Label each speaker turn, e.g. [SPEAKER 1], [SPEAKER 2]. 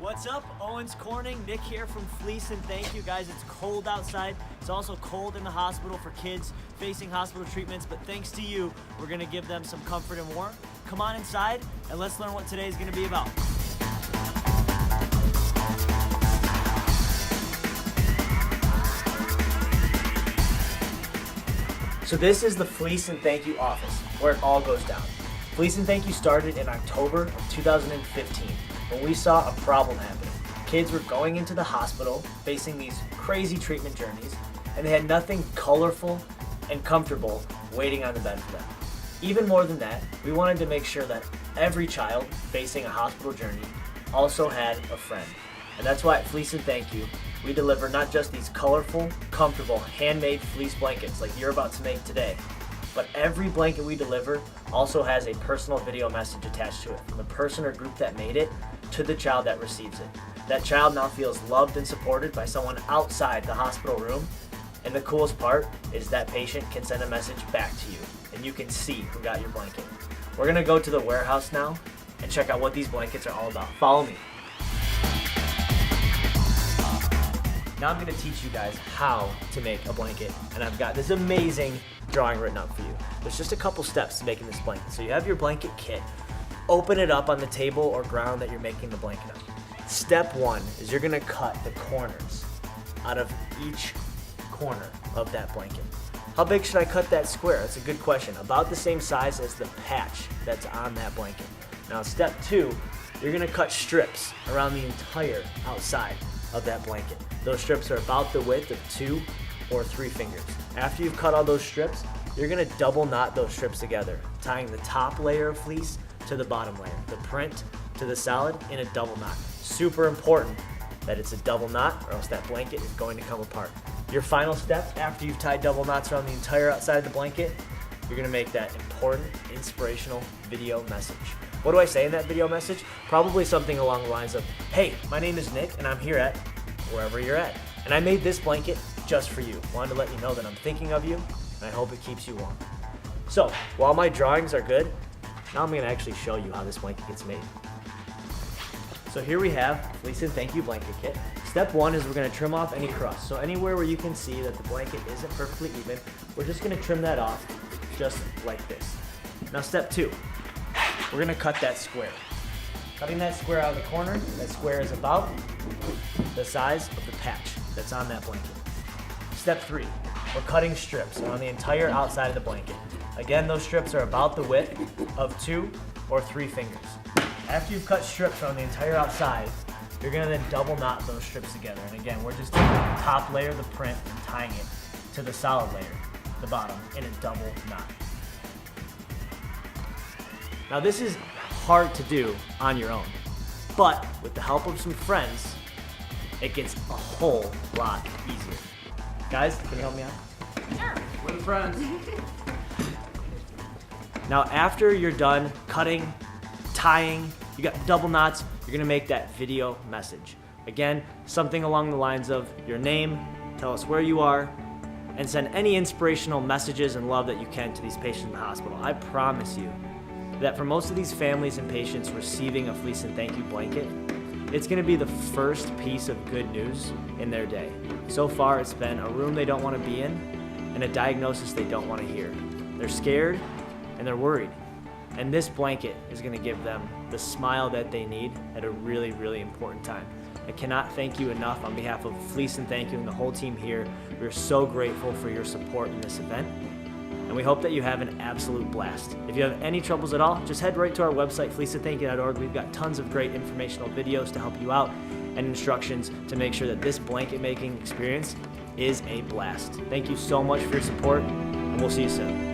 [SPEAKER 1] What's up? Owens Corning, Nick here from Fleece and Thank You. Guys, it's cold outside. It's also cold in the hospital for kids facing hospital treatments, but thanks to you, we're gonna give them some comfort and warmth. Come on inside and let's learn what today is gonna be about. So this is the Fleece and Thank You office, where it all goes down. Fleece and Thank You started in October of 2015, when we saw a problem happening. Kids were going into the hospital, facing these crazy treatment journeys, and they had nothing colorful and comfortable waiting on the bed for them. Even more than that, we wanted to make sure that every child facing a hospital journey also had a friend. And that's why at Fleece and Thank You, we deliver not just these colorful, comfortable, handmade fleece blankets like you're about to make today, but every blanket we deliver also has a personal video message attached to it, from the person or group that made it to the child that receives it. That child now feels loved and supported by someone outside the hospital room, and the coolest part is that patient can send a message back to you, and you can see who got your blanket. We're gonna go to the warehouse now and check out what these blankets are all about. Follow me. Now I'm gonna teach you guys how to make a blanket, and I've got this amazing drawing written up for you. There's just a couple steps to making this blanket. So you have your blanket kit. Open it up on the table or ground that you're making the blanket on. Step one is you're gonna cut the corners out of each corner of that blanket. How big should I cut that square? That's a good question. About the same size as the patch that's on that blanket. Now step two, you're gonna cut strips around the entire outside of that blanket. Those strips are about the width of 2 or 3 fingers. After you've cut all those strips, you're gonna double knot those strips together, tying the top layer of fleece to the bottom layer, the print to the solid in a double knot. Super important that it's a double knot, or else that blanket is going to come apart. Your final step, after you've tied double knots around the entire outside of the blanket, you're gonna make that important, inspirational video message. What do I say in that video message? Probably something along the lines of, hey, my name is Nick and I'm here at wherever you're at. And I made this blanket just for you. Wanted to let you know that I'm thinking of you, and I hope it keeps you warm. So, while my drawings are good, now I'm gonna actually show you how this blanket gets made. So here we have Fleece and Thank You blanket kit. Step one is we're gonna trim off any crust. So anywhere where you can see that the blanket isn't perfectly even, we're just gonna trim that off just like this. Now step two, we're gonna cut that square. Cutting that square out of the corner, that square is about the size of the patch that's on that blanket. Step three, we're cutting strips around the entire outside of the blanket. Again, those strips are about the width of 2 or 3 fingers. After you've cut strips around the entire outside, you're gonna then double knot those strips together. And again, we're just taking the top layer of the print and tying it to the solid layer, the bottom, in a double knot. Now this is hard to do on your own, but with the help of some friends, it gets a whole lot easier. Guys, can you help me out?
[SPEAKER 2] Sure.
[SPEAKER 3] We're friends.
[SPEAKER 1] Now after you're done cutting, tying, you got double knots, you're gonna make that video message. Again, something along the lines of your name, tell us where you are, and send any inspirational messages and love that you can to these patients in the hospital. I promise you that for most of these families and patients receiving a Fleece and Thank You blanket, it's gonna be the first piece of good news in their day. So far, it's been a room they don't wanna be in and a diagnosis they don't wanna hear. They're scared and they're worried. And this blanket is gonna give them the smile that they need at a really, really important time. I cannot thank you enough on behalf of Fleece and Thank You and the whole team here. We're so grateful for your support in this event, and we hope that you have an absolute blast. If you have any troubles at all, just head right to our website, fleeceandthankyou.org. We've got tons of great informational videos to help you out and instructions to make sure that this blanket making experience is a blast. Thank you so much for your support, and we'll see you soon.